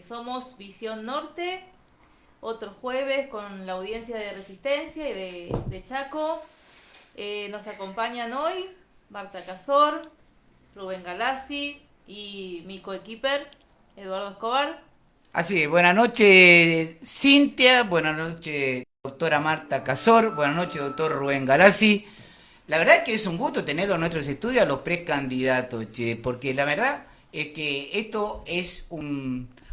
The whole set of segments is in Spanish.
somos Visión Norte, otro jueves con la audiencia de Resistencia y de Chaco. Nos acompañan hoy Marta Casor, Rubén Galassi y mi coequiper Eduardo Escobar. Así es, buenas noches Cintia, buenas noches doctora Marta Casor, buenas noches doctor Rubén Galassi. La verdad que es un gusto tenerlo en nuestros estudios a los precandidatos, che, porque la verdad es que esto es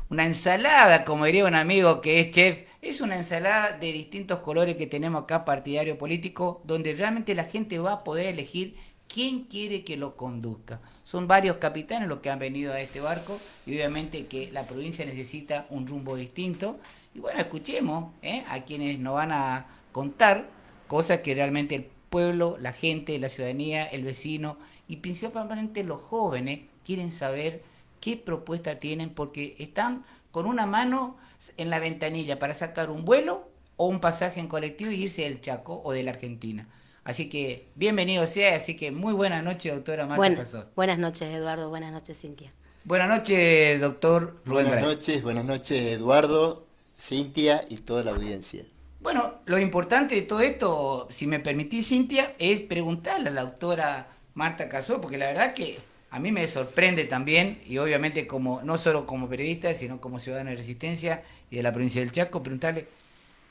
una ensalada, como diría un amigo que es chef, es una ensalada de distintos colores que tenemos acá, partidario político, donde realmente la gente va a poder elegir quién quiere que lo conduzca. Son varios capitanes los que han venido a este barco y obviamente que la provincia necesita un rumbo distinto. Y bueno, escuchemos a quienes nos van a contar cosas que realmente el pueblo, la gente, la ciudadanía, el vecino y principalmente los jóvenes quieren saber qué propuesta tienen porque están con una mano en la ventanilla para sacar un vuelo o un pasaje en colectivo y irse del Chaco o de la Argentina. Así que bienvenido sea, así que muy buenas noches, doctora Marta Casor. Buenas noches, Eduardo. Buenas noches, Cintia. Buenas noches, doctor Rubén Gracia. Buenas noches Eduardo, Cintia y toda la audiencia. Bueno, lo importante de todo esto, si me permitís, Cintia, es preguntarle a la doctora Marta Casó, porque la verdad que a mí me sorprende también, y obviamente como no solo como periodista, sino como ciudadana de Resistencia y de la provincia del Chaco, preguntarle,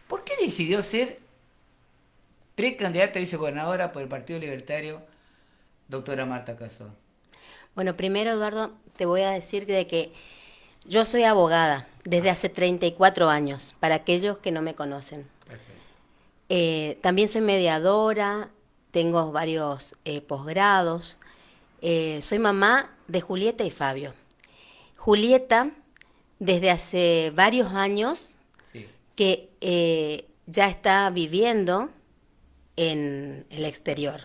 ¿por qué decidió ser precandidata a vicegobernadora por el Partido Libertario, doctora Marta Casó? Bueno, primero, Eduardo, te voy a decir de que yo soy abogada desde hace 34 años, para aquellos que no me conocen. Perfecto. También soy mediadora, tengo varios posgrados. Soy mamá de Julieta y Fabio. Julieta, desde hace varios años, Sí. que ya está viviendo en el exterior.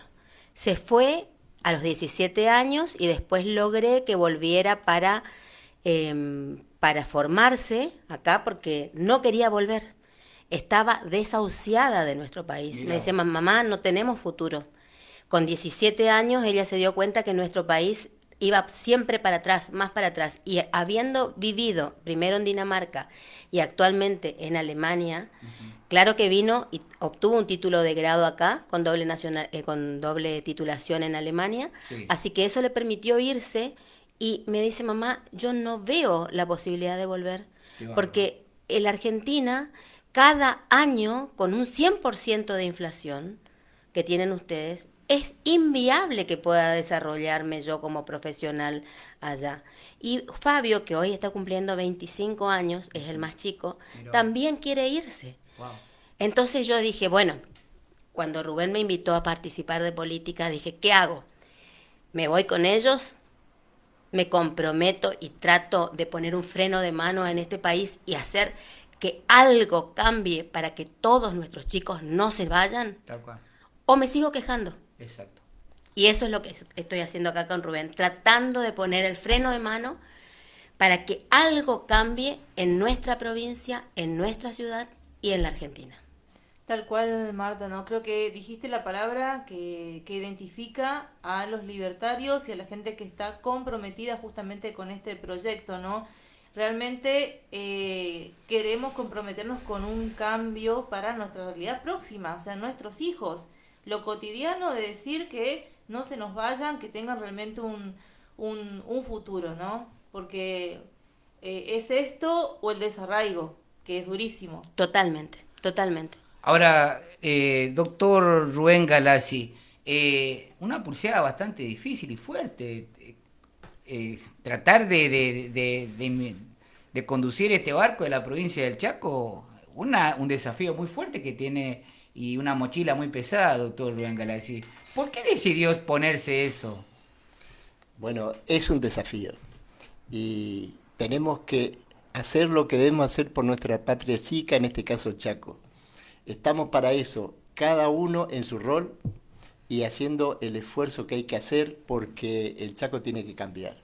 Se fue a los 17 años y después logré que volviera para formarse acá porque no quería volver. Estaba desahuciada de nuestro país. Mirá. Me decía, mamá, no tenemos futuro. Con 17 años ella se dio cuenta que nuestro país iba siempre para atrás, más para atrás. Y habiendo vivido primero en Dinamarca y actualmente en Alemania, claro que vino y obtuvo un título de grado acá con con doble titulación en Alemania. Sí. Así que eso le permitió irse y me dice, mamá, yo no veo la posibilidad de volver. Qué bárbaro. Porque en la Argentina, cada año, con un 100% de inflación que tienen ustedes, es inviable que pueda desarrollarme yo como profesional allá. Y Fabio, que hoy está cumpliendo 25 años, es el más chico, Mirá. también quiere irse. Wow. Entonces yo dije, bueno, cuando Rubén me invitó a participar de política, dije, ¿qué hago? ¿Me voy con ellos? ¿Me comprometo y trato de poner un freno de mano en este país y hacer que algo cambie para que todos nuestros chicos no se vayan? Tal cual. ¿O me sigo quejando? Exacto. Y eso es lo que estoy haciendo acá con Rubén, tratando de poner el freno de mano para que algo cambie en nuestra provincia, en nuestra ciudad y en la Argentina. Tal cual, Marta, ¿no? Creo que dijiste la palabra que identifica a los libertarios y a la gente que está comprometida justamente con este proyecto, ¿no? Realmente queremos comprometernos con un cambio para nuestra realidad próxima, o sea, nuestros hijos. Lo cotidiano de decir que no se nos vayan, que tengan realmente un futuro, ¿no? Porque es esto o el desarraigo, que es durísimo. Totalmente, totalmente. Ahora, doctor Rubén Galassi, una pulseada bastante difícil y fuerte. Tratar de conducir este barco de la provincia del Chaco, un desafío muy fuerte que tiene y una mochila muy pesada, doctor Rubén Galassi. ¿Por qué decidió ponerse eso? Bueno, es un desafío y tenemos que hacer lo que debemos hacer por nuestra patria chica, en este caso Chaco. Estamos para eso, cada uno en su rol y haciendo el esfuerzo que hay que hacer porque el Chaco tiene que cambiar.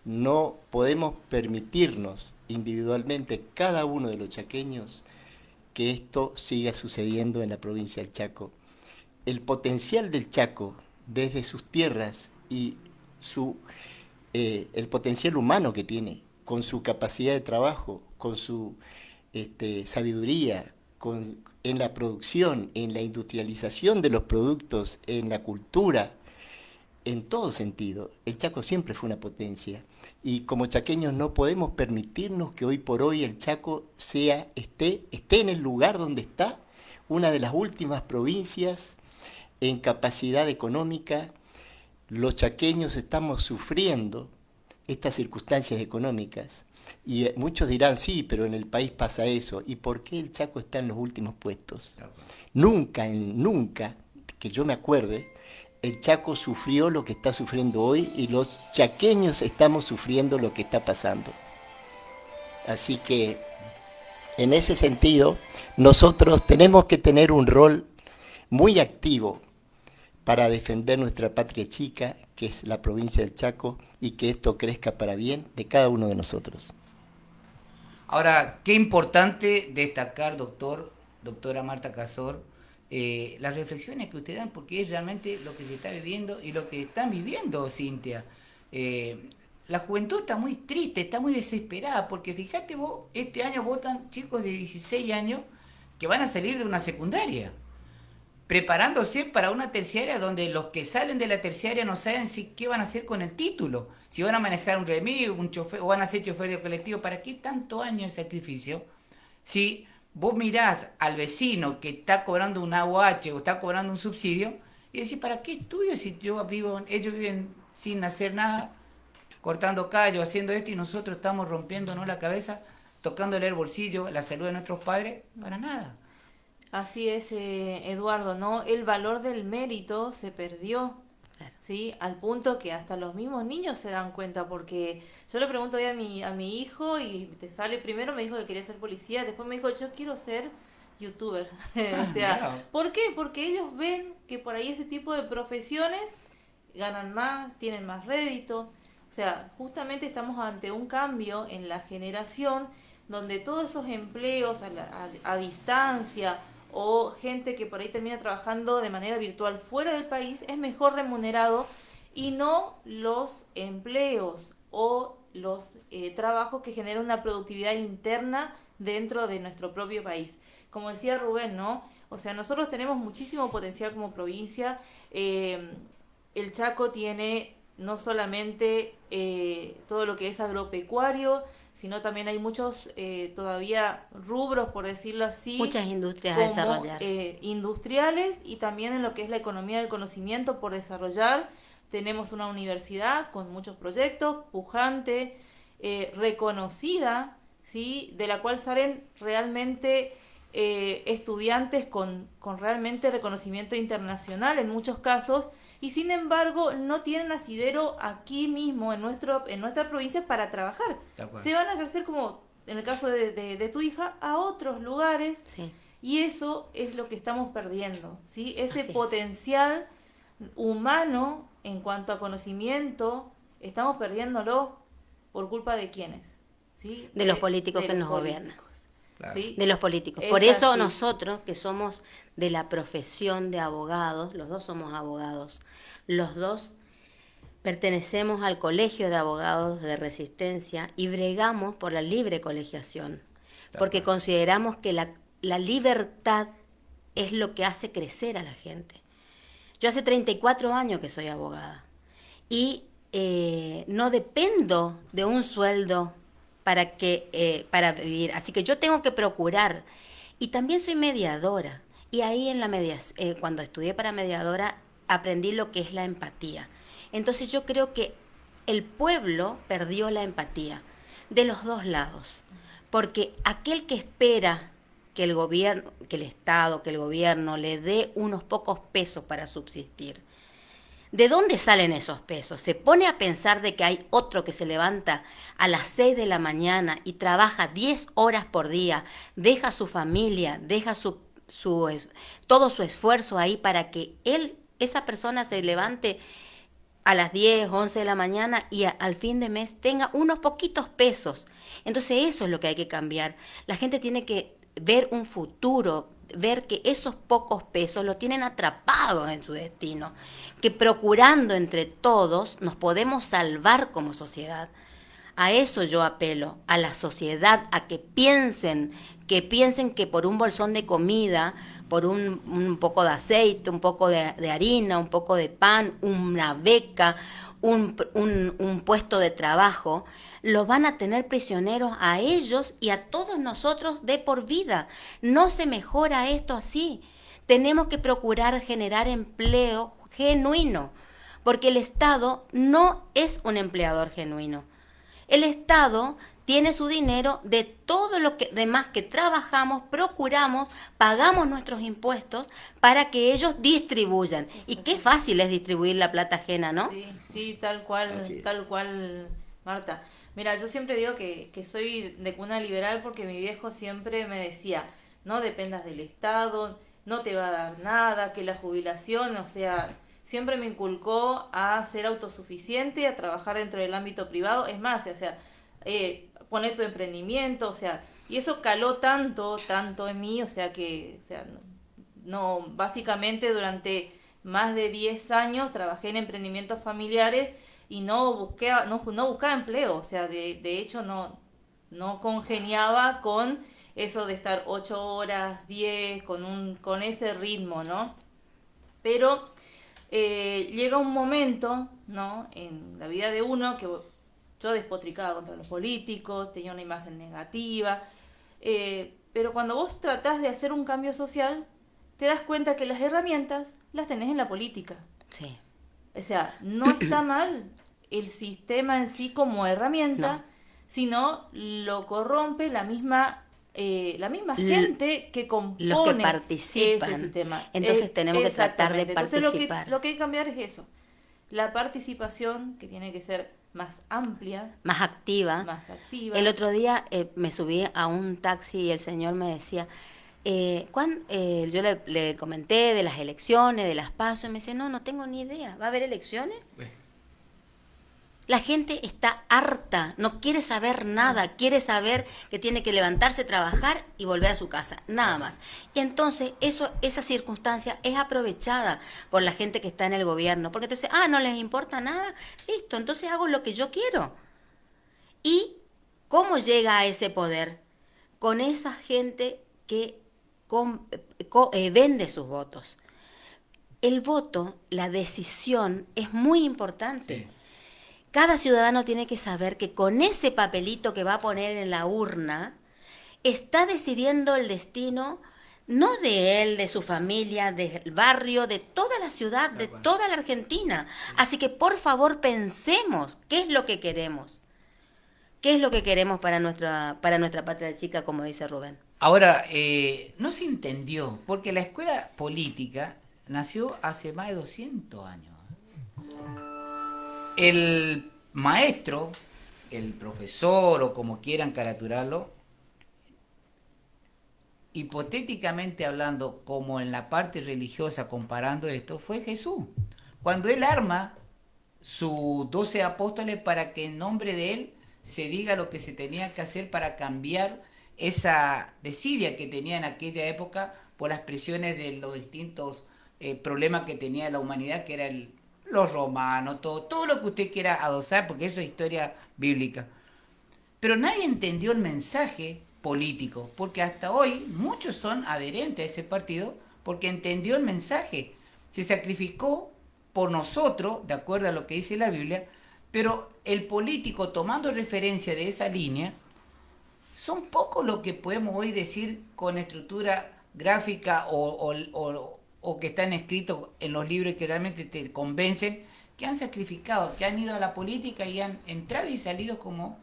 No podemos permitirnos individualmente, cada uno de los chaqueños, que esto siga sucediendo en la provincia del Chaco. El potencial del Chaco, desde sus tierras y el potencial humano que tiene, con su capacidad de trabajo, con su sabiduría, en la producción, en la industrialización de los productos, en la cultura, en todo sentido. El Chaco siempre fue una potencia. Y como chaqueños no podemos permitirnos que hoy por hoy el Chaco esté en el lugar donde está, una de las últimas provincias en capacidad económica. Los chaqueños estamos sufriendo estas circunstancias económicas. Y muchos dirán, sí, pero en el país pasa eso. ¿Y por qué el Chaco está en los últimos puestos? Nunca, que yo me acuerde, el Chaco sufrió lo que está sufriendo hoy y los chaqueños estamos sufriendo lo que está pasando. Así que, en ese sentido, nosotros tenemos que tener un rol muy activo para defender nuestra patria chica, que es la provincia del Chaco, y que esto crezca para bien de cada uno de nosotros. Ahora, qué importante destacar, doctora Marta Casor, las reflexiones que ustedes dan, porque es realmente lo que se está viviendo y lo que están viviendo, Cintia. La juventud está muy triste, está muy desesperada, porque fíjate vos, este año votan chicos de 16 años que van a salir de una secundaria, preparándose para una terciaria donde los que salen de la terciaria no saben qué van a hacer con el título, si van a manejar un remis, un chofer, o van a ser chofer de colectivo. ¿Para qué tanto año de sacrificio? Si vos mirás al vecino que está cobrando un AUH o está cobrando un subsidio y decís, ¿para qué estudio si ellos viven sin hacer nada, cortando callos, haciendo esto, y nosotros estamos rompiéndonos la cabeza, tocándole el bolsillo, la salud de nuestros padres? Para nada. Así es, Eduardo, ¿no? El valor del mérito se perdió, Claro. ¿sí? Al punto que hasta los mismos niños se dan cuenta, porque yo le pregunto hoy a mi hijo y te sale, primero me dijo que quería ser policía, después me dijo, yo quiero ser youtuber. O sea, Mirá. ¿por qué? Porque ellos ven que por ahí ese tipo de profesiones ganan más, tienen más rédito. O sea, justamente estamos ante un cambio en la generación donde todos esos empleos a distancia o gente que por ahí termina trabajando de manera virtual fuera del país es mejor remunerado, y no los empleos o los trabajos que generan una productividad interna dentro de nuestro propio país. Como decía Rubén, ¿no? O sea, nosotros tenemos muchísimo potencial como provincia. El Chaco tiene no solamente todo lo que es agropecuario, sino también hay muchos todavía rubros, por decirlo así, Muchas industrias a como desarrollar. industriales, y también en lo que es la economía del conocimiento por desarrollar. Tenemos una universidad con muchos proyectos, pujante, reconocida, ¿sí? De la cual salen realmente estudiantes con realmente reconocimiento internacional en muchos casos, y sin embargo no tienen asidero aquí mismo en nuestra provincia para trabajar. Se van a crecer, como en el caso de tu hija, a otros lugares, Sí. y eso es lo que estamos perdiendo, ¿sí? Ese Así es. potencial humano en cuanto a conocimiento, estamos perdiéndolo por culpa de quiénes, ¿sí? De los políticos de que los nos gobiernan. políticos, Claro. ¿sí? De los políticos. Es Por eso así. nosotros, que somos de la profesión de abogados, los dos somos abogados, los dos pertenecemos al Colegio de Abogados de Resistencia y bregamos por la libre colegiación, porque consideramos que la libertad es lo que hace crecer a la gente. Yo hace 34 años que soy abogada y no dependo de un sueldo para vivir, así que yo tengo que procurar. Y también soy mediadora, y ahí en cuando estudié para mediadora aprendí lo que es la empatía. Entonces yo creo que el pueblo perdió la empatía de los dos lados, porque aquel que espera que el gobierno, que el Estado, que el gobierno le dé unos pocos pesos para subsistir, ¿de dónde salen esos pesos? Se pone a pensar de que hay otro que se levanta a las 6 de la mañana y trabaja 10 horas por día, deja su familia, deja todo su esfuerzo ahí para que esa persona se levante a las 10, 11 de la mañana y al fin de mes tenga unos poquitos pesos. Entonces eso es lo que hay que cambiar. La gente tiene que ver un futuro, ver que esos pocos pesos lo tienen atrapados en su destino, que procurando entre todos nos podemos salvar como sociedad. A eso yo apelo, a la sociedad, a que piensen que por un bolsón de comida, por un poco de aceite, un poco de harina, un poco de pan, una beca, un puesto de trabajo, los van a tener prisioneros a ellos y a todos nosotros de por vida. No se mejora esto así. Tenemos que procurar generar empleo genuino, porque el Estado no es un empleador genuino. El Estado tiene su dinero de todo lo que demás que trabajamos, procuramos, pagamos nuestros impuestos para que ellos distribuyan. Y qué fácil es distribuir la plata ajena, ¿no? Sí, sí, Así es. tal cual, Marta. Mira, yo siempre digo que soy de cuna liberal porque mi viejo siempre me decía, no dependas del Estado, no te va a dar nada, que la jubilación, o sea, siempre me inculcó a ser autosuficiente, a trabajar dentro del ámbito privado. Es más, o sea, poner tu emprendimiento, o sea, y eso caló tanto, tanto en mí, o sea que, o sea, no, básicamente durante más de 10 años trabajé en emprendimientos familiares y no buscaba empleo, o sea, de hecho no congeniaba con eso de estar 8 horas, 10 con ese ritmo, ¿no? Pero llega un momento, ¿no? En la vida de uno que yo despotricaba contra los políticos, tenía una imagen negativa, pero cuando vos tratás de hacer un cambio social, te das cuenta que las herramientas las tenés en la política. Sí. O sea, no está mal el sistema en sí como herramienta, No. sino lo corrompe la misma gente que compone Los que participan. ese sistema. Entonces tenemos que tratar de Exactamente. Entonces participar. lo que hay que cambiar es eso. La participación, que tiene que ser más amplia, Más activa. más activa. El otro día me subí a un taxi y el señor me decía, yo le comenté de las elecciones, de las PASO, y me dice, no tengo ni idea, ¿va a haber elecciones? La gente está harta, no quiere saber nada, quiere saber que tiene que levantarse, trabajar y volver a su casa, nada más. Y entonces esa circunstancia es aprovechada por la gente que está en el gobierno, porque entonces, no les importa nada, listo, entonces hago lo que yo quiero. ¿Y cómo llega a ese poder? Con esa gente que vende sus votos. El voto, la decisión es muy importante. Sí. Cada ciudadano tiene que saber que con ese papelito que va a poner en la urna, está decidiendo el destino, no de él, de su familia, del barrio, de toda la ciudad, de toda la Argentina. Así que por favor pensemos qué es lo que queremos. ¿Qué es lo que queremos para nuestra patria chica, como dice Rubén? Ahora, no se entendió, porque la escuela política nació hace más de 200 años. El maestro, el profesor o como quieran caraturarlo, hipotéticamente hablando, como en la parte religiosa comparando esto, fue Jesús. Cuando él arma sus 12 apóstoles para que en nombre de él se diga lo que se tenía que hacer para cambiar esa desidia que tenía en aquella época por las presiones de los distintos problemas que tenía la humanidad, que era los romanos, todo lo que usted quiera adosar, porque eso es historia bíblica. Pero nadie entendió el mensaje político, porque hasta hoy muchos son adherentes a ese partido porque entendió el mensaje. Se sacrificó por nosotros, de acuerdo a lo que dice la Biblia, pero el político, tomando referencia de esa línea, son pocos lo que podemos hoy decir con estructura gráfica o que están escritos en los libros que realmente te convencen, que han sacrificado, que han ido a la política y han entrado y salido como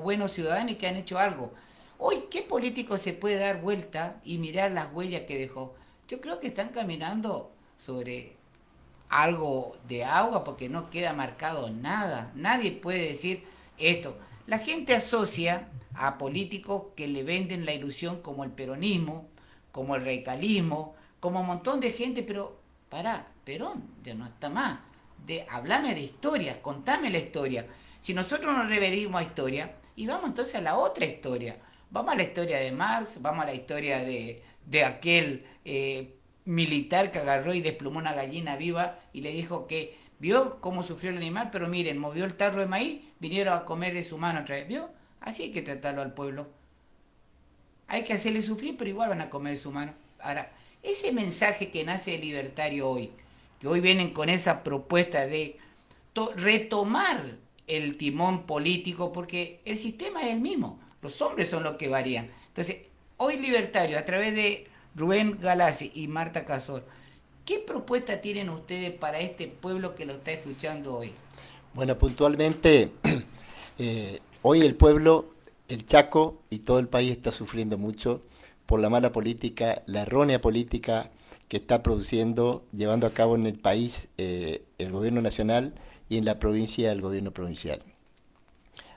buenos ciudadanos y que han hecho algo. Hoy, ¿qué político se puede dar vuelta y mirar las huellas que dejó? Yo creo que están caminando sobre algo de agua porque no queda marcado nada. Nadie puede decir esto. La gente asocia a políticos que le venden la ilusión como el peronismo, como el radicalismo, como un montón de gente, pero pará, Perón ya no está más. Háblame de historia, contame la historia. Si nosotros nos referimos a historia, y vamos entonces a la otra historia. Vamos a la historia de Marx, vamos a la historia de aquel militar que agarró y desplumó una gallina viva y le dijo que vio cómo sufrió el animal, pero miren, movió el tarro de maíz, vinieron a comer de su mano otra vez. ¿Vio? Así hay que tratarlo al pueblo. Hay que hacerle sufrir, pero igual van a comer de su mano. Ahora, ese mensaje que nace de Libertario hoy, que hoy vienen con esa propuesta de retomar el timón político, porque el sistema es el mismo, los hombres son los que varían. Entonces, hoy Libertario, a través de Rubén Galassi y Marta Casor, ¿qué propuesta tienen ustedes para este pueblo que lo está escuchando hoy? Bueno, puntualmente, hoy el pueblo, el Chaco y todo el país está sufriendo mucho por la mala política, la errónea política que está produciendo, llevando a cabo en el país el gobierno nacional y en la provincia el gobierno provincial.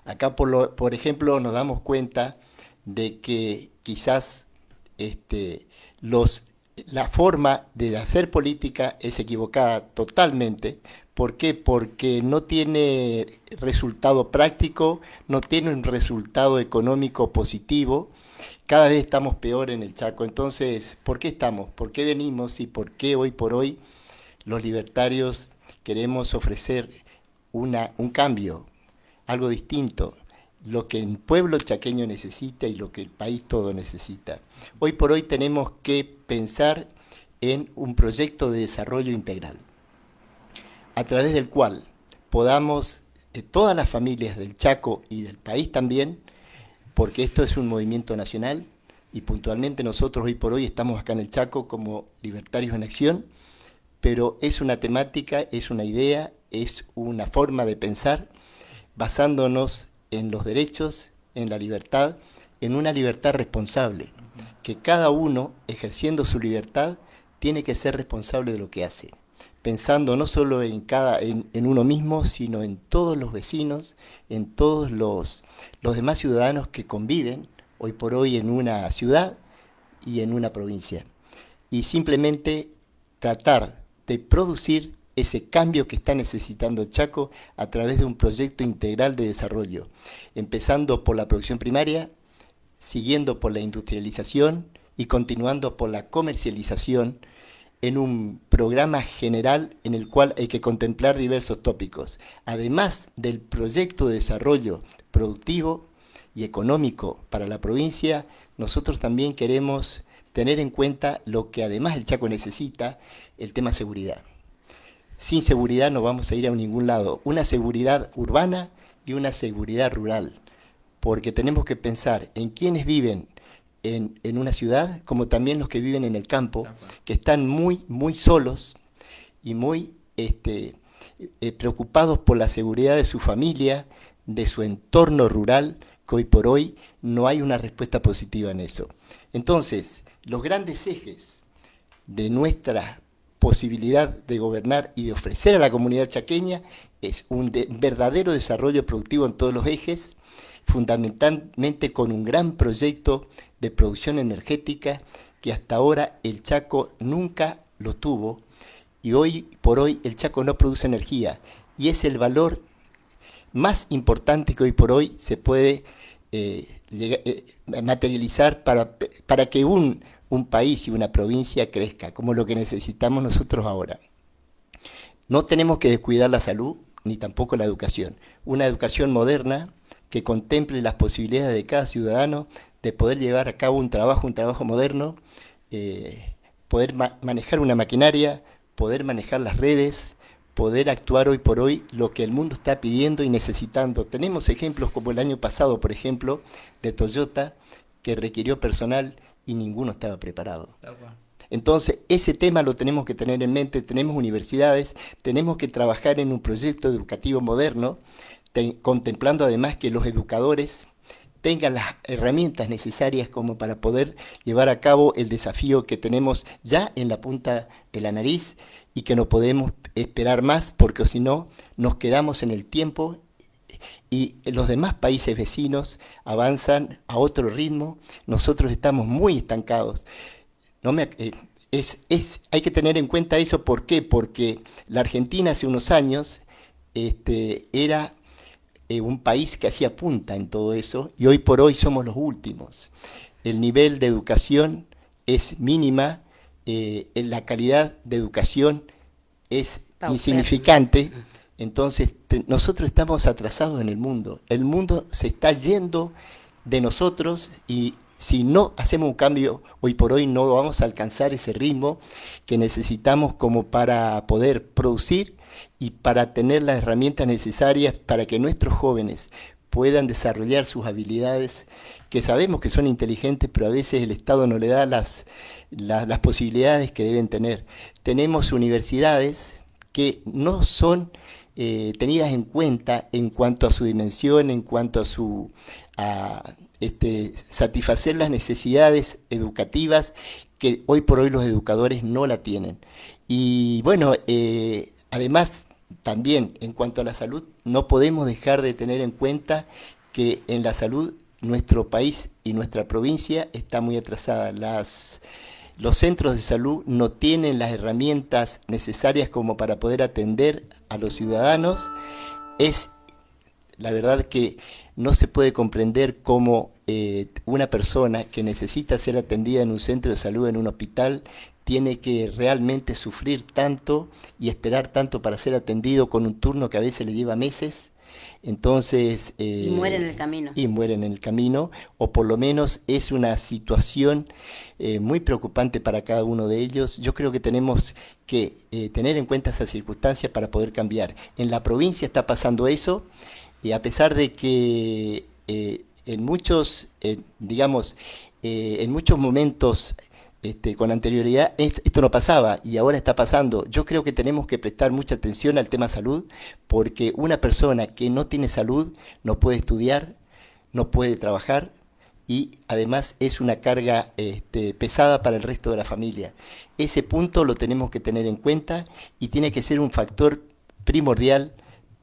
Acá, por ejemplo, nos damos cuenta de que quizás la forma de hacer política es equivocada totalmente. ¿Por qué? Porque no tiene resultado práctico, no tiene un resultado económico positivo. Cada vez estamos peor en el Chaco. Entonces, ¿por qué estamos? ¿Por qué venimos? ¿Y por qué hoy por hoy los libertarios queremos ofrecer un cambio, algo distinto? Lo que el pueblo chaqueño necesita y lo que el país todo necesita. Hoy por hoy tenemos que pensar en un proyecto de desarrollo integral, a través del cual podamos, todas las familias del Chaco y del país también, porque esto es un movimiento nacional y puntualmente nosotros hoy por hoy estamos acá en el Chaco como Libertarios en Acción, pero es una temática, es una idea, es una forma de pensar basándonos en los derechos, en la libertad, en una libertad responsable, que cada uno, ejerciendo su libertad, tiene que ser responsable de lo que hace, pensando no solo en uno mismo, sino en todos los vecinos, en todos los demás ciudadanos que conviven hoy por hoy en una ciudad y en una provincia. Y simplemente tratar de producir ese cambio que está necesitando Chaco a través de un proyecto integral de desarrollo, empezando por la producción primaria, siguiendo por la industrialización y continuando por la comercialización, en un programa general en el cual hay que contemplar diversos tópicos. Además del proyecto de desarrollo productivo y económico para la provincia, nosotros también queremos tener en cuenta lo que además el Chaco necesita, el tema seguridad. Sin seguridad no vamos a ir a ningún lado. Una seguridad urbana y una seguridad rural, porque tenemos que pensar en quienes viven en una ciudad, como también los que viven en el campo, que están muy, muy solos y muy preocupados por la seguridad de su familia, de su entorno rural, que hoy por hoy no hay una respuesta positiva en eso. Entonces, los grandes ejes de nuestra posibilidad de gobernar y de ofrecer a la comunidad chaqueña es un verdadero desarrollo productivo en todos los ejes, fundamentalmente con un gran proyecto de producción energética que hasta ahora el Chaco nunca lo tuvo, y hoy por hoy el Chaco no produce energía, y es el valor más importante que hoy por hoy se puede materializar para que un país y una provincia crezca, como lo que necesitamos nosotros ahora. No tenemos que descuidar la salud, ni tampoco la educación. Una educación moderna que contemple las posibilidades de cada ciudadano de poder llevar a cabo un trabajo moderno, poder manejar una maquinaria, poder manejar las redes, poder actuar hoy por hoy lo que el mundo está pidiendo y necesitando. Tenemos ejemplos como el año pasado, por ejemplo, de Toyota, que requirió personal y ninguno estaba preparado. Entonces, ese tema lo tenemos que tener en mente. Tenemos universidades, tenemos que trabajar en un proyecto educativo moderno, contemplando además que los educadores tengan las herramientas necesarias como para poder llevar a cabo el desafío que tenemos ya en la punta de la nariz y que no podemos esperar más, porque si no nos quedamos en el tiempo y los demás países vecinos avanzan a otro ritmo, nosotros estamos muy estancados. Hay que tener en cuenta eso. ¿Por qué? Porque la Argentina hace unos años era un país que hacía punta en todo eso, y hoy por hoy somos los últimos. El nivel de educación es mínima, la calidad de educación es insignificante, Entonces, nosotros estamos atrasados en el mundo se está yendo de nosotros y si no hacemos un cambio hoy por hoy no vamos a alcanzar ese ritmo que necesitamos como para poder producir y para tener las herramientas necesarias para que nuestros jóvenes puedan desarrollar sus habilidades, que sabemos que son inteligentes, pero a veces el Estado no le da las posibilidades que deben tener. Tenemos universidades que no son tenidas en cuenta en cuanto a su dimensión, en cuanto a su satisfacer las necesidades educativas que hoy por hoy los educadores no la tienen. Y bueno, además también en cuanto a la salud, no podemos dejar de tener en cuenta que en la salud nuestro país y nuestra provincia está muy atrasada. Los centros de salud no tienen las herramientas necesarias como para poder atender a los ciudadanos. Es la verdad que no se puede comprender cómo una persona que necesita ser atendida en un centro de salud, en un hospital, tiene que realmente sufrir tanto y esperar tanto para ser atendido con un turno que a veces le lleva meses. Entonces, y muere en el camino. Y mueren en el camino, o por lo menos es una situación muy preocupante para cada uno de ellos. Yo creo que tenemos que tener en cuenta esas circunstancias para poder cambiar. En la provincia está pasando eso, y a pesar de que en muchos, en muchos momentos con anterioridad esto no pasaba y ahora está pasando. Yo creo que tenemos que prestar mucha atención al tema salud, porque una persona que no tiene salud no puede estudiar, no puede trabajar y además es una carga pesada para el resto de la familia. Ese punto lo tenemos que tener en cuenta y tiene que ser un factor primordial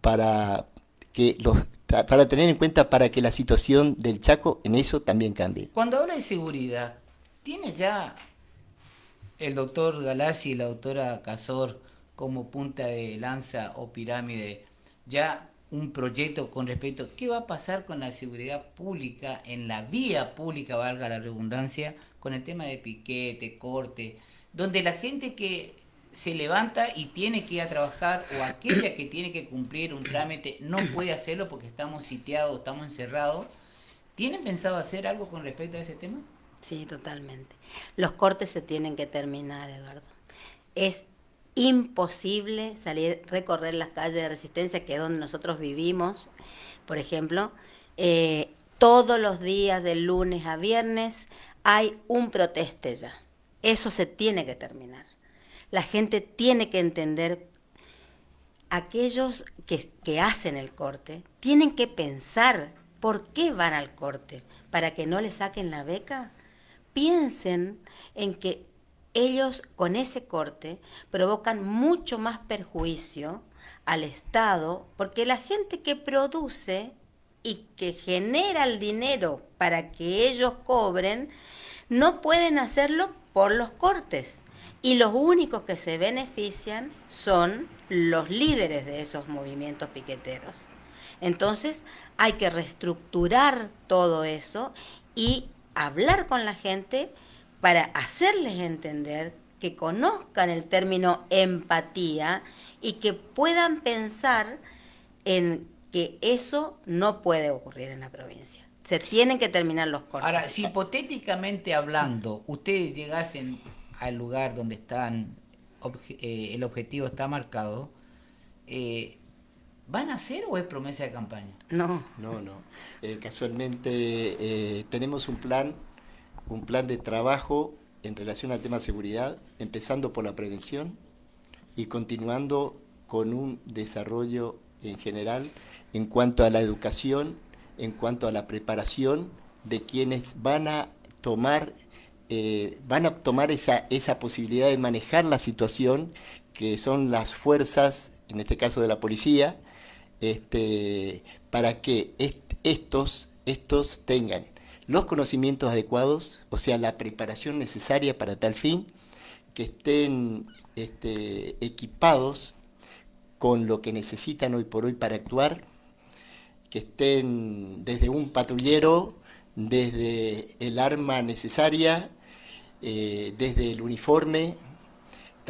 para tener en cuenta para que la situación del Chaco en eso también cambie. Cuando habla de seguridad, ¿tiene ya el doctor Galassi y la doctora Casor como punta de lanza o pirámide ya un proyecto con respecto a qué va a pasar con la seguridad pública en la vía pública, valga la redundancia, con el tema de piquete, corte, donde la gente que se levanta y tiene que ir a trabajar o aquella que tiene que cumplir un trámite no puede hacerlo porque estamos sitiados, estamos encerrados? ¿Tienen pensado hacer algo con respecto a ese tema? Sí, totalmente. Los cortes se tienen que terminar, Eduardo. Es imposible recorrer las calles de Resistencia, que es donde nosotros vivimos, por ejemplo. Todos los días, de lunes a viernes, hay un proteste ya. Eso se tiene que terminar. La gente tiene que entender, aquellos que hacen el corte, tienen que pensar por qué van al corte, para que no le saquen la beca. Piensen en que ellos con ese corte provocan mucho más perjuicio al Estado, porque la gente que produce y que genera el dinero para que ellos cobren, no pueden hacerlo por los cortes. Y los únicos que se benefician son los líderes de esos movimientos piqueteros. Entonces hay que reestructurar todo eso y hablar con la gente para hacerles entender, que conozcan el término empatía y que puedan pensar en que eso no puede ocurrir en la provincia. Se tienen que terminar los cortes. Ahora, si hipotéticamente hablando, ustedes llegasen al lugar donde están, el objetivo está marcado, ¿van a hacer o es promesa de campaña? No. Casualmente tenemos un plan de trabajo en relación al tema de seguridad, empezando por la prevención y continuando con un desarrollo en general en cuanto a la educación, en cuanto a la preparación de quienes van a tomar esa posibilidad de manejar la situación, que son las fuerzas, en este caso de la policía, para que estos tengan los conocimientos adecuados, o sea, la preparación necesaria para tal fin, que estén equipados con lo que necesitan hoy por hoy para actuar, que estén desde un patrullero, desde el arma necesaria, desde el uniforme,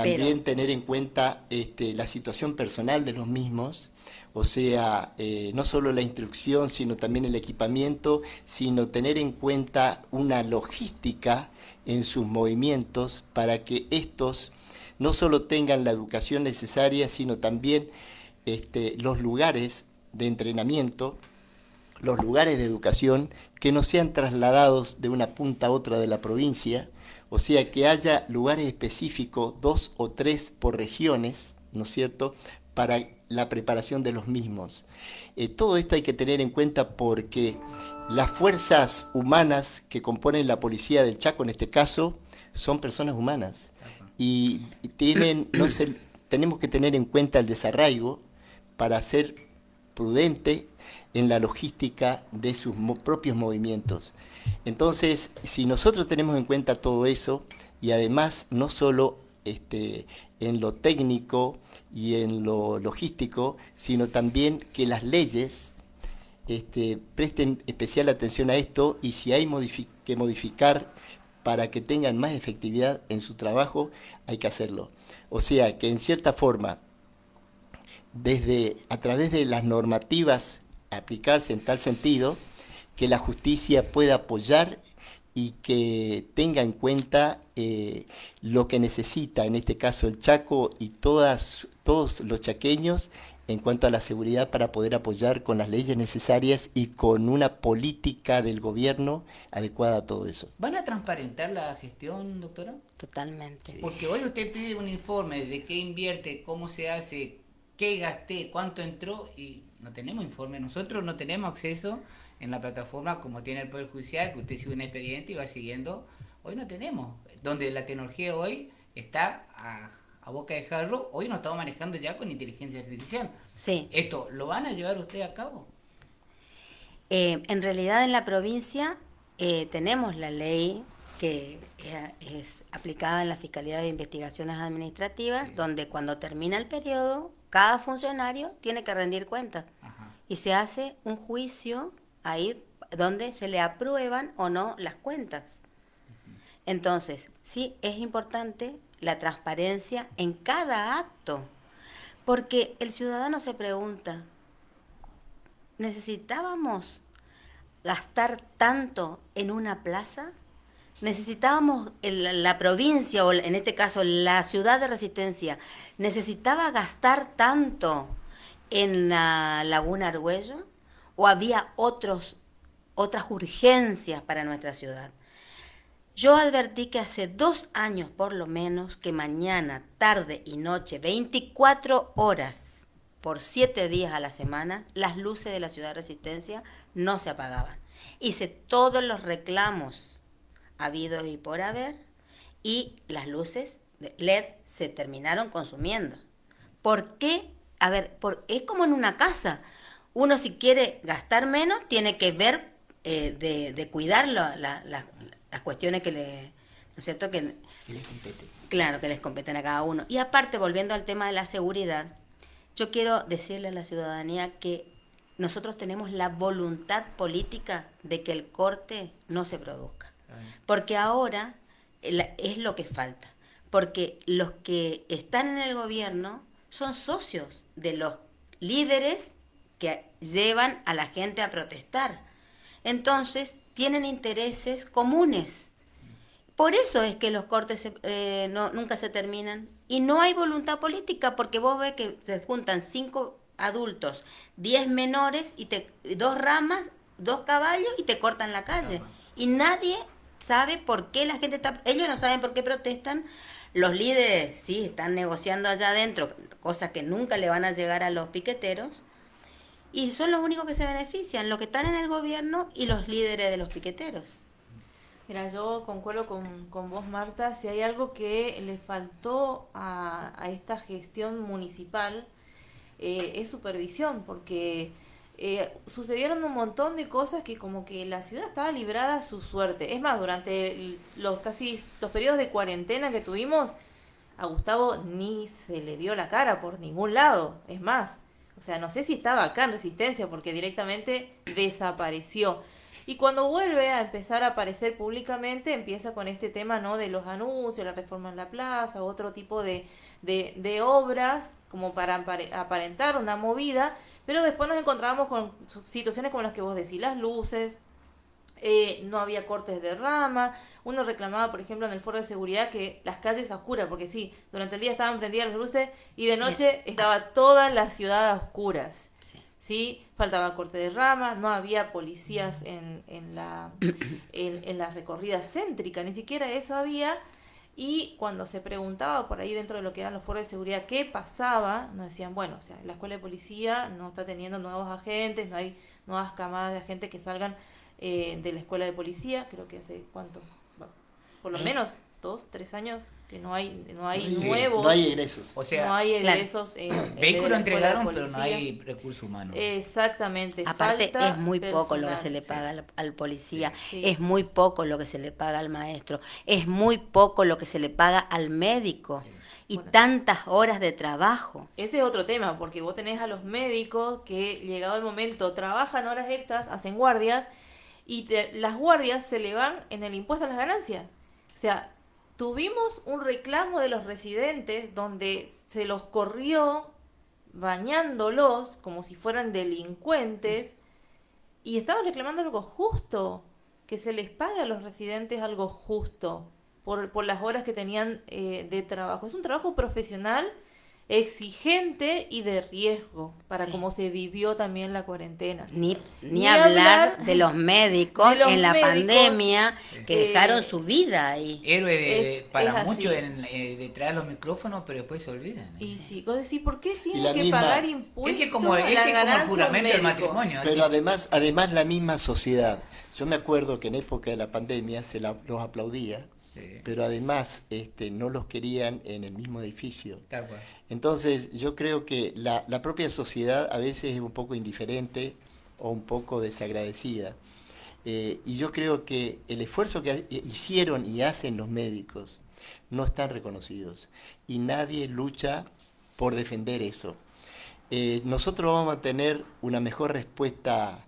también tener en cuenta la situación personal de los mismos, o sea, no solo la instrucción, sino también el equipamiento, sino tener en cuenta una logística en sus movimientos para que estos no solo tengan la educación necesaria, sino también los lugares de entrenamiento, los lugares de educación, que no sean trasladados de una punta a otra de la provincia, o sea, que haya lugares específicos, 2 o 3 por regiones, ¿no es cierto?, para la preparación de los mismos. Todo esto hay que tener en cuenta porque las fuerzas humanas que componen la policía del Chaco, en este caso, son personas humanas. Y tenemos que tener en cuenta el desarraigo para ser prudente en la logística de sus propios movimientos. Entonces, si nosotros tenemos en cuenta todo eso, y además no solo en lo técnico y en lo logístico, sino también que las leyes presten especial atención a esto, y si hay que modificar para que tengan más efectividad en su trabajo, hay que hacerlo. O sea, que en cierta forma, a través de las normativas aplicarse en tal sentido, que la justicia pueda apoyar y que tenga en cuenta lo que necesita, en este caso el Chaco y todos los chaqueños, en cuanto a la seguridad, para poder apoyar con las leyes necesarias y con una política del gobierno adecuada a todo eso. ¿Van a transparentar la gestión, doctora? Totalmente. Porque hoy usted pide un informe de qué invierte, cómo se hace, qué gasté, cuánto entró, y no tenemos informe. Nosotros no tenemos acceso en la plataforma como tiene el Poder Judicial, que usted sigue un expediente y va siguiendo. Hoy no tenemos, donde la tecnología hoy está a boca de jarro. Hoy nos estamos manejando ya con inteligencia artificial. Sí. ¿Esto lo van a llevar ustedes a cabo? En realidad en la provincia tenemos la ley que es aplicada en la Fiscalía de Investigaciones Administrativas, sí, donde cuando termina el periodo, cada funcionario tiene que rendir cuentas. Ajá. Y se hace un juicio ahí donde se le aprueban o no las cuentas. Uh-huh. Entonces, sí, es importante la transparencia en cada acto, porque el ciudadano se pregunta, ¿necesitábamos gastar tanto en una plaza? ¿Necesitábamos la provincia, o en este caso la ciudad de Resistencia, necesitaba gastar tanto en la Laguna Argüello? ¿O había otras urgencias para nuestra ciudad? Yo advertí que hace 2 años por lo menos, que mañana, tarde y noche, 24 horas por 7 días a la semana, las luces de la ciudad de Resistencia no se apagaban. Hice todos los reclamos habidos y por haber, y las luces de LED se terminaron consumiendo. ¿Por qué? A ver, es como en una casa. Uno, si quiere gastar menos, tiene que ver de cuidar las cuestiones que le, ¿no es cierto?, que les competen. Claro, que les competen a cada uno. Y aparte, volviendo al tema de la seguridad, yo quiero decirle a la ciudadanía que nosotros tenemos la voluntad política de que el corte no se produzca. Porque ahora es lo que falta. Porque los que están en el gobierno son socios de los líderes que llevan a la gente a protestar. Entonces, tienen intereses comunes. Por eso es que los cortes nunca se terminan. Y no hay voluntad política, porque vos ves que se juntan 5 adultos, 10 menores, y 2 ramas, 2 caballos, y te cortan la calle. Y nadie sabe por qué la gente está... Ellos no saben por qué protestan. Los líderes sí están negociando allá adentro, cosas que nunca le van a llegar a los piqueteros. Y son los únicos que se benefician, los que están en el gobierno y los líderes de los piqueteros. Mira, yo concuerdo con vos, Marta. Si hay algo que le faltó a esta gestión municipal, es supervisión, porque sucedieron un montón de cosas que como que la ciudad estaba librada a su suerte. Es más, durante los periodos de cuarentena que tuvimos, a Gustavo ni se le vio la cara por ningún lado. Es más, o sea, no sé si estaba acá en Resistencia, porque directamente desapareció. Y cuando vuelve a empezar a aparecer públicamente, empieza con este tema, ¿no? De los anuncios, la reforma en la plaza, otro tipo de obras, como para aparentar una movida, pero después nos encontramos con situaciones como las que vos decís, las luces, no había cortes de rama, uno reclamaba, por ejemplo, en el foro de seguridad que las calles a oscuras, porque sí, durante el día estaban prendidas las luces y de noche estaba toda la ciudad a oscuras. Sí, faltaba corte de rama, no había policías en la recorrida céntrica, ni siquiera eso había. Y cuando se preguntaba por ahí dentro de lo que eran los foros de seguridad qué pasaba, nos decían, bueno, o sea, la escuela de policía no está teniendo nuevos agentes, no hay nuevas camadas de agentes que salgan de la escuela de policía, creo que hace cuánto, por lo menos 2, 3 años que no hay Sí, nuevos, no hay egresos. O sea, no hay egresos vehículos entregaron, pero no policía. hay recursos humanos. Exactamente. Aparte, falta es muy poco lo que personal. se le paga al policía, Sí. es muy poco lo que se le paga al maestro, es muy poco lo que se le paga al médico y Bueno. tantas horas de trabajo. Ese es otro tema, porque vos tenés a los médicos que, llegado el momento, trabajan horas extras, hacen guardias, y las guardias se le van en el impuesto a las ganancias. O sea, tuvimos un reclamo de los residentes donde se los corrió bañándolos como si fueran delincuentes y estaban reclamando algo justo, que se les pague a los residentes algo justo por las horas que tenían de trabajo. Es un trabajo profesional, exigente y de riesgo para Sí. cómo se vivió también la cuarentena. Ni hablar de los médicos de los en la médicos, pandemia que eh, dejaron su vida ahí. Héroe Es para así. muchos de traer los micrófonos, pero después se olvidan. Y sí, vos decís, ¿por qué tienen la que misma- pagar impuestos? Ese es como, a ese la es como el ganancia juramento del médico? matrimonio. Pero además la misma sociedad. Yo me acuerdo que en época de la pandemia los aplaudía, Sí, pero además no los querían en el mismo edificio. tal cual. Entonces yo creo que la propia sociedad a veces es un poco indiferente o un poco desagradecida. Y yo creo que el esfuerzo que hicieron y hacen los médicos no están reconocidos y nadie lucha por defender eso. Nosotros vamos a tener una mejor respuesta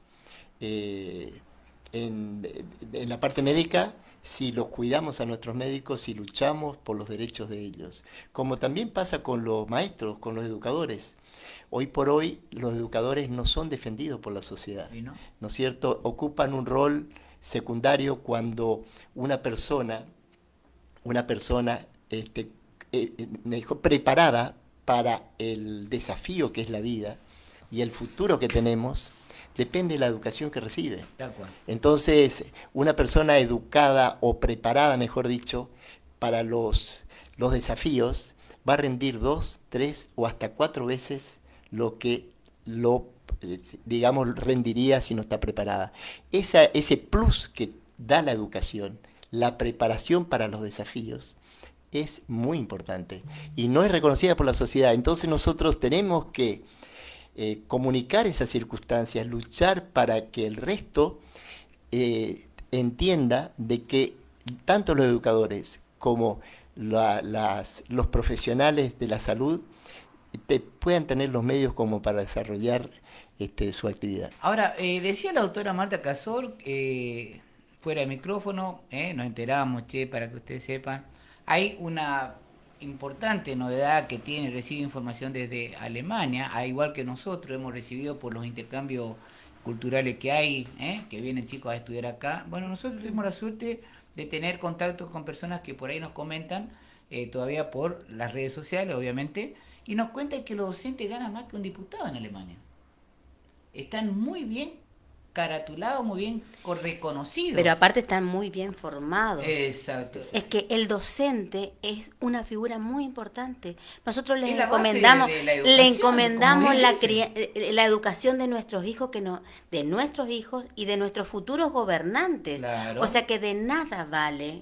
en la parte médica si los cuidamos a nuestros médicos y luchamos por los derechos de ellos. Como también pasa con los maestros, con los educadores. Hoy por hoy los educadores no son defendidos por la sociedad, ¿Y no? ¿no es cierto? Ocupan un rol secundario cuando una persona preparada para el desafío que es la vida y el futuro que tenemos, depende de la educación que recibe. Tal cual. Entonces, una persona educada o preparada, mejor dicho, para los desafíos, va a rendir 2, 3 o hasta 4 veces lo que digamos, rendiría si no está preparada. Ese plus que da la educación, la preparación para los desafíos, es muy importante y no es reconocida por la sociedad. Entonces nosotros tenemos que comunicar esas circunstancias, luchar para que el resto entienda de que tanto los educadores como los profesionales de la salud puedan tener los medios como para desarrollar su actividad. Ahora, decía la doctora Marta Casor, fuera de micrófono, nos enteramos, para que ustedes sepan, hay una importante novedad que recibe información desde Alemania, al igual que nosotros hemos recibido por los intercambios culturales que hay, que vienen chicos a estudiar acá. Bueno, nosotros tuvimos la suerte de tener contactos con personas que por ahí nos comentan, todavía por las redes sociales, obviamente, y nos cuentan que los docentes ganan más que un diputado en Alemania. Están muy bien caratulados, muy bien reconocidos. Pero aparte están muy bien formados. Exacto. Es que el docente es una figura muy importante. Nosotros les Es la base encomendamos, de la le educación, encomendamos como la, él la educación de nuestros hijos, de nuestros hijos y de nuestros futuros gobernantes. Claro. O sea que de nada vale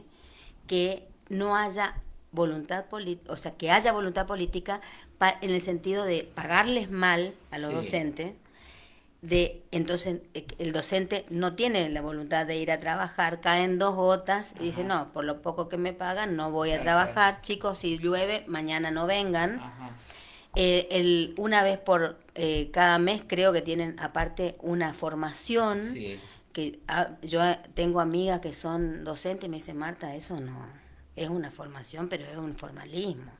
que no haya voluntad política, o sea que haya voluntad política en el sentido de pagarles mal a los Sí. docentes. Entonces el docente no tiene la voluntad de ir a trabajar, caen 2 gotas y dice, no, por lo poco que me pagan no voy a Claro, trabajar, chicos, si llueve, mañana no vengan. Ajá. Una vez por cada mes creo que tienen aparte una formación Sí. yo tengo amigas que son docentes y me dicen, Marta, eso no es una formación, pero es un formalismo.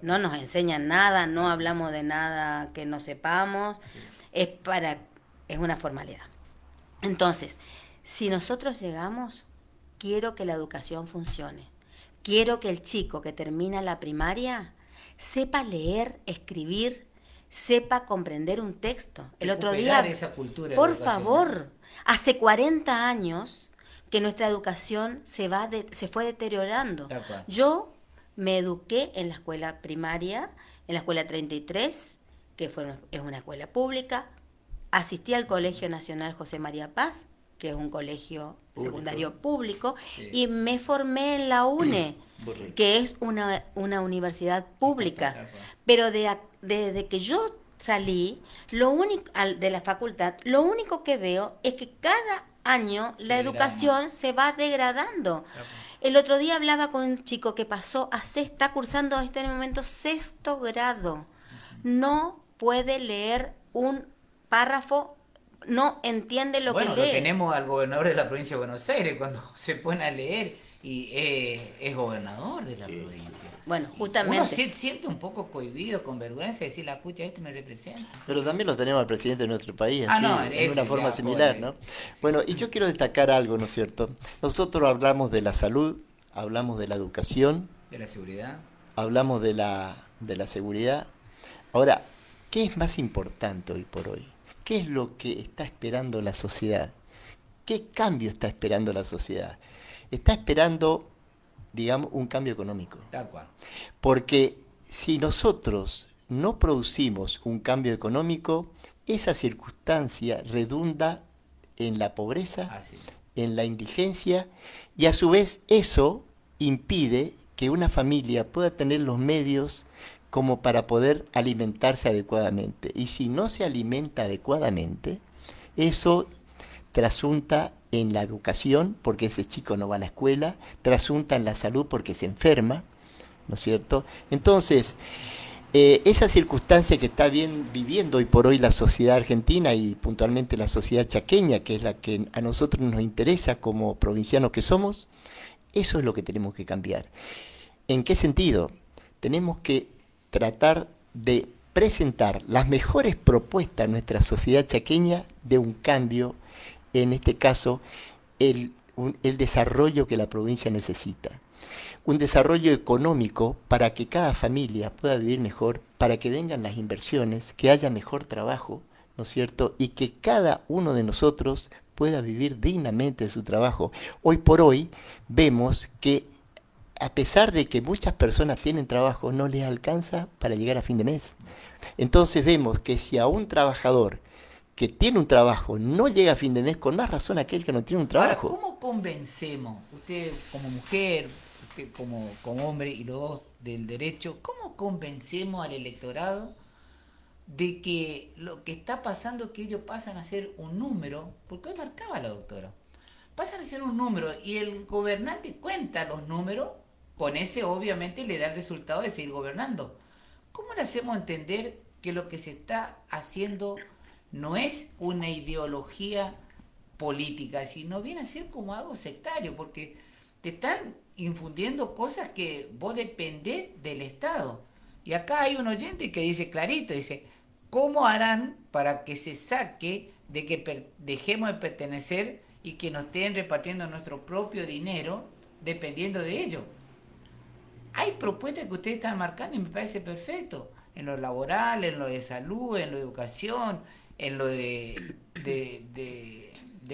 No nos enseñan nada, no hablamos de nada que no sepamos, es una formalidad. Entonces, si nosotros llegamos, quiero que la educación funcione. Quiero que el chico que termina la primaria sepa leer, escribir, sepa comprender un texto. El otro día, esa cultura por favor, hace 40 años que nuestra educación se fue deteriorando. Yo me eduqué en la escuela primaria, en la escuela 33, que es una escuela pública. Asistí al Colegio Nacional José María Paz, que es un colegio secundario público, sí. Y me formé en la UNE, que es una universidad pública. Pero desde que yo salí de la facultad, lo único que veo es que cada año la educación se va degradando. El otro día hablaba con un chico que está cursando en este momento 6º grado. No puede leer un párrafo, no entiende lo que lee. Bueno, lo tenemos al gobernador de la provincia de Buenos Aires cuando se pone a leer y es gobernador de la provincia. Bueno, justamente. Uno se siente un poco cohibido, con vergüenza, de decir, la pucha, este me representa. Pero también lo tenemos al presidente de nuestro país, así, de una forma similar, ¿no? Bueno, y yo quiero destacar algo, ¿no es cierto? Nosotros hablamos de la salud, hablamos de la educación. De la seguridad. Hablamos de la seguridad. Ahora, ¿qué es más importante hoy por hoy? ¿Qué es lo que está esperando la sociedad? ¿Qué cambio está esperando la sociedad? Está esperando, digamos, un cambio económico. Tal cual. Porque si nosotros no producimos un cambio económico, esa circunstancia redunda en la pobreza, en la indigencia, y a su vez eso impide que una familia pueda tener los medios como para poder alimentarse adecuadamente. Y si no se alimenta adecuadamente, eso trasunta en la educación, porque ese chico no va a la escuela, trasunta en la salud porque se enferma, ¿no es cierto? Entonces, esa circunstancia que está viviendo hoy por hoy la sociedad argentina y puntualmente la sociedad chaqueña, que es la que a nosotros nos interesa como provincianos que somos, eso es lo que tenemos que cambiar. ¿En qué sentido? Tenemos que tratar de presentar las mejores propuestas a nuestra sociedad chaqueña de un cambio, en este caso, el desarrollo que la provincia necesita. Un desarrollo económico para que cada familia pueda vivir mejor, para que vengan las inversiones, que haya mejor trabajo, ¿no es cierto? Y que cada uno de nosotros pueda vivir dignamente de su trabajo. Hoy por hoy vemos que a pesar de que muchas personas tienen trabajo, no les alcanza para llegar a fin de mes. Entonces vemos que si a un trabajador que tiene un trabajo no llega a fin de mes, con más razón aquel que no tiene un trabajo. Ahora, ¿cómo convencemos, usted como mujer, usted como hombre y los dos del derecho, cómo convencemos al electorado de que lo que está pasando es que ellos pasan a ser un número, porque hoy marcaba la doctora, pasan a ser un número y el gobernante cuenta los números, con ese obviamente le da el resultado de seguir gobernando? ¿Cómo le hacemos entender que lo que se está haciendo no es una ideología política, sino viene a ser como algo sectario? Porque te están infundiendo cosas que vos dependés del Estado. Y acá hay un oyente que dice clarito, dice, ¿cómo harán para que se saque de que dejemos de pertenecer y que nos estén repartiendo nuestro propio dinero dependiendo de ello? Hay propuestas que ustedes están marcando y me parece perfecto, en lo laboral, en lo de salud, en lo de educación, en lo de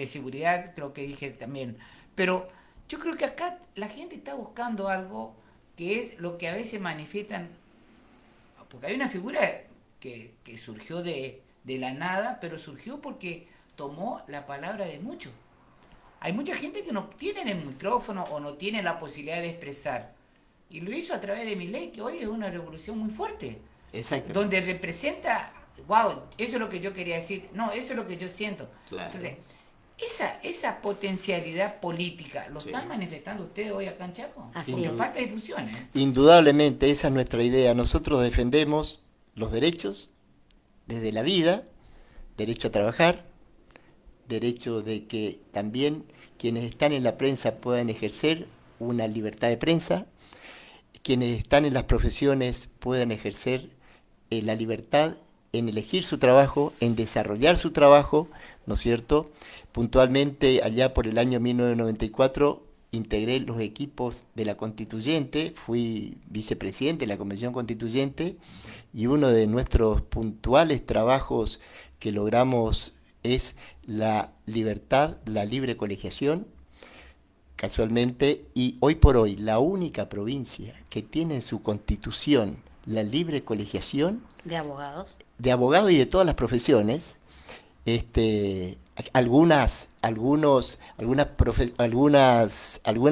seguridad, creo que dije también. Pero yo creo que acá la gente está buscando algo que es lo que a veces manifiestan, porque hay una figura que surgió de la nada, pero surgió porque tomó la palabra de muchos. Hay mucha gente que no tiene el micrófono o no tiene la posibilidad de expresar. Y lo hizo a través de Milei, que hoy es una revolución muy fuerte. Exacto. Donde representa, wow, eso es lo que yo quería decir, no, eso es lo que yo siento. Claro. Entonces, esa potencialidad política, ¿lo están manifestando ustedes hoy acá en Chaco? Así Porque es. falta difusión, ¿eh? Indudablemente, esa es nuestra idea. Nosotros defendemos los derechos desde la vida, derecho a trabajar, derecho de que también quienes están en la prensa puedan ejercer una libertad de prensa, quienes están en las profesiones puedan ejercer la libertad en elegir su trabajo, en desarrollar su trabajo, ¿no es cierto? Puntualmente, allá por el año 1994, integré los equipos de la Constituyente, fui vicepresidente de la Convención Constituyente, y uno de nuestros puntuales trabajos que logramos es la libertad, la libre colegiación, casualmente, y hoy por hoy la única provincia que tiene en su constitución la libre colegiación ¿De abogados? de abogados y de todas las profesiones. Algunas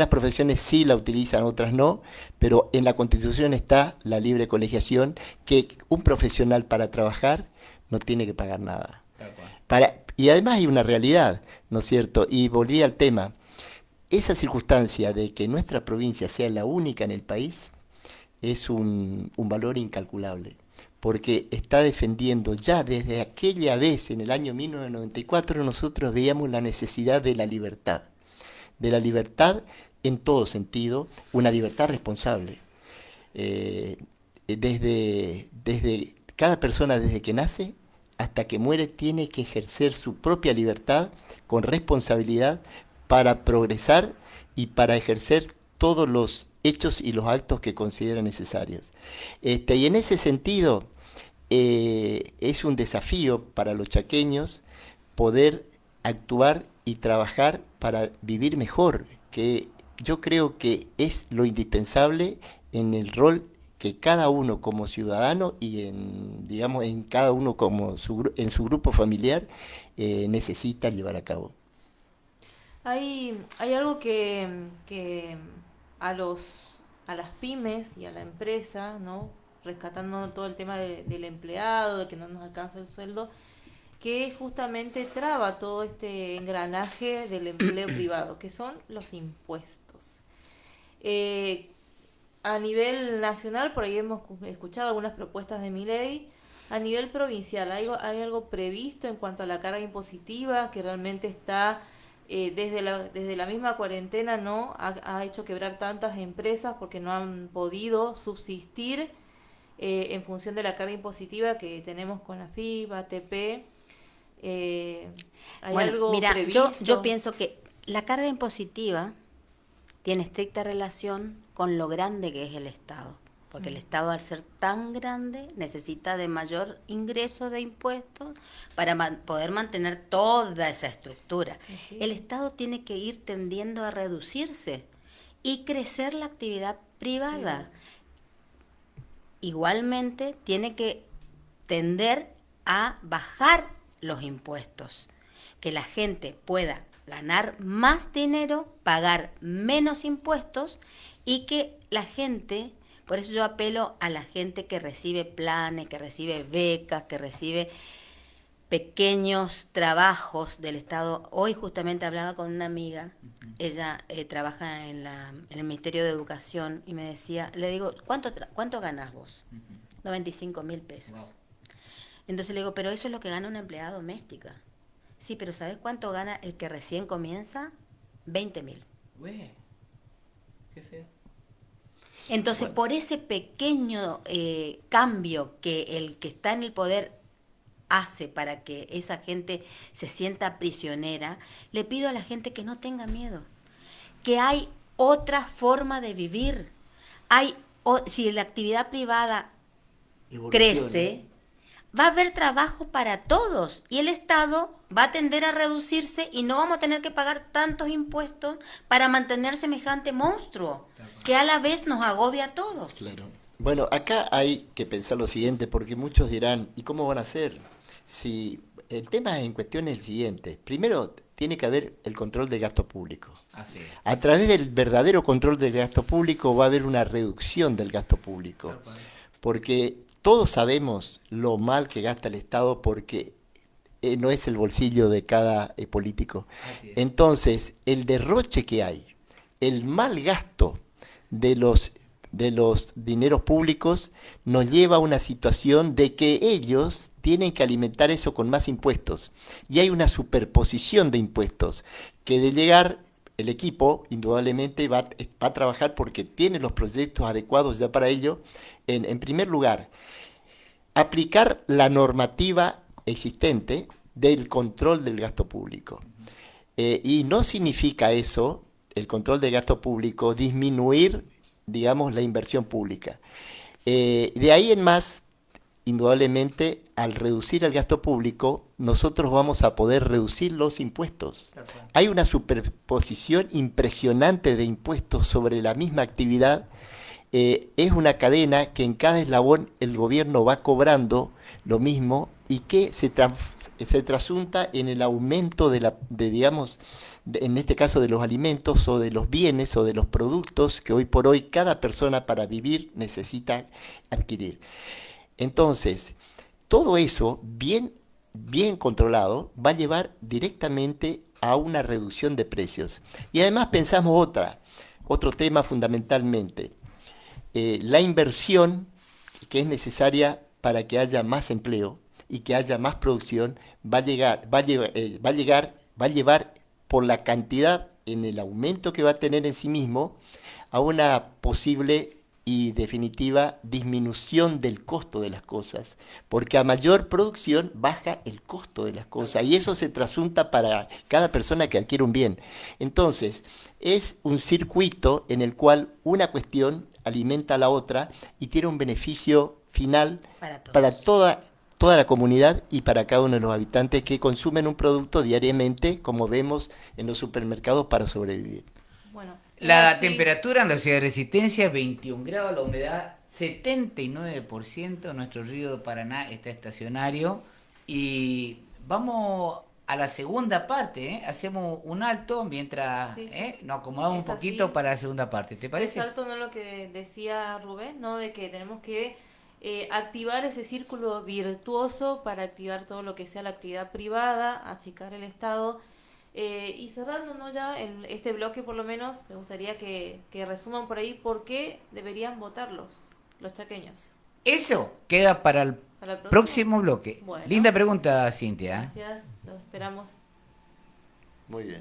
profesiones sí la utilizan, otras no, pero en la Constitución está la libre colegiación, que un profesional para trabajar no tiene que pagar nada. Y además hay una realidad, ¿no es cierto? Y volví al tema. Esa circunstancia de que nuestra provincia sea la única en el país es un valor incalculable, porque está defendiendo ya desde aquella vez, en el año 1994, nosotros veíamos la necesidad de la libertad en todo sentido, una libertad responsable. Desde cada persona, desde que nace hasta que muere, tiene que ejercer su propia libertad con responsabilidad para progresar y para ejercer todos los hechos y los actos que considera necesarios. Y en ese sentido, es un desafío para los chaqueños poder actuar y trabajar para vivir mejor, que yo creo que es lo indispensable en el rol que cada uno como ciudadano y en cada uno como en su grupo familiar necesita llevar a cabo. Hay algo que a las pymes y a la empresa, ¿no? Rescatando todo el tema del empleado, de que no nos alcanza el sueldo, que justamente traba todo este engranaje del empleo privado, que son los impuestos. A nivel nacional, por ahí hemos escuchado algunas propuestas de Milei. A nivel provincial, ¿hay algo previsto en cuanto a la carga impositiva que realmente está desde la misma cuarentena, ¿no? Ha hecho quebrar tantas empresas porque no han podido subsistir en función de la carga impositiva que tenemos con la FIP, ATP? ¿Hay algo mira, previsto? yo pienso que la carga impositiva tiene estricta relación con lo grande que es el Estado, porque el Estado, al ser tan grande, necesita de mayor ingreso de impuestos para poder mantener toda esa estructura. Sí. El Estado tiene que ir tendiendo a reducirse y crecer la actividad privada. Sí. Igualmente tiene que tender a bajar los impuestos, que la gente pueda ganar más dinero, pagar menos impuestos, y que la gente, por eso yo apelo a la gente que recibe planes, que recibe becas, que recibe pequeños trabajos del Estado. Hoy justamente hablaba con una amiga, ella trabaja en el Ministerio de Educación, y me decía, le digo, ¿cuánto ganás vos? 95.000 pesos. Wow. Entonces le digo, pero eso es lo que gana una empleada doméstica. Sí, pero ¿sabes cuánto gana el que recién comienza? 20.000. Qué feo. Entonces, bueno, por ese pequeño cambio que el que está en el poder hace para que esa gente se sienta prisionera, le pido a la gente que no tenga miedo, que hay otra forma de vivir. Si la actividad privada crece, va a haber trabajo para todos y el Estado va a tender a reducirse y no vamos a tener que pagar tantos impuestos para mantener semejante monstruo que a la vez nos agobia a todos. Claro. Bueno, acá hay que pensar lo siguiente, porque muchos dirán, ¿y cómo van a hacer? Si el tema en cuestión es el siguiente. Primero, tiene que haber el control del gasto público. Así es. A través del verdadero control del gasto público va a haber una reducción del gasto público. Porque todos sabemos lo mal que gasta el Estado, porque no es el bolsillo de cada político. Entonces, el derroche que hay, el mal gasto de los de los dineros públicos nos lleva a una situación de que ellos tienen que alimentar eso con más impuestos. Y hay una superposición de impuestos que de llegar el equipo indudablemente va a trabajar porque tiene los proyectos adecuados ya para ello. En primer lugar, aplicar la normativa existente del control del gasto público. Y no significa eso, el control del gasto público, disminuir, digamos, la inversión pública. De ahí en más, indudablemente, al reducir el gasto público, nosotros vamos a poder reducir los impuestos. Hay una superposición impresionante de impuestos sobre la misma actividad. Es una cadena que en cada eslabón el gobierno va cobrando lo mismo y que se trasunta en el aumento digamos, en este caso de los alimentos o de los bienes o de los productos que hoy por hoy cada persona para vivir necesita adquirir. Entonces, todo eso bien controlado va a llevar directamente a una reducción de precios. Y además pensamos otro tema fundamentalmente. La inversión que es necesaria para que haya más empleo y que haya más producción va a llevar por la cantidad en el aumento que va a tener en sí mismo a una posible y definitiva disminución del costo de las cosas, porque a mayor producción baja el costo de las cosas y eso se trasunta para cada persona que adquiere un bien. Entonces, es un circuito en el cual una cuestión alimenta a la otra y tiene un beneficio final para toda la comunidad y para cada uno de los habitantes que consumen un producto diariamente, como vemos en los supermercados, para sobrevivir. Bueno, La temperatura en la ciudad de Resistencia, 21 grados, la humedad 79%, nuestro río de Paraná está estacionario y vamos a la segunda parte, ¿eh? Hacemos un alto mientras nos acomodamos un poquito así. Para la segunda parte, ¿te parece? Es alto, ¿no? Lo que decía Rubén, ¿no? De que tenemos que activar ese círculo virtuoso para activar todo lo que sea la actividad privada, achicar el Estado. Y cerrando, ¿no? Ya este bloque, por lo menos, me gustaría que resuman por ahí por qué deberían votar los chaqueños. Eso queda para el próximo bloque. Bueno. Linda pregunta, Cintia. Gracias, los esperamos. Muy bien.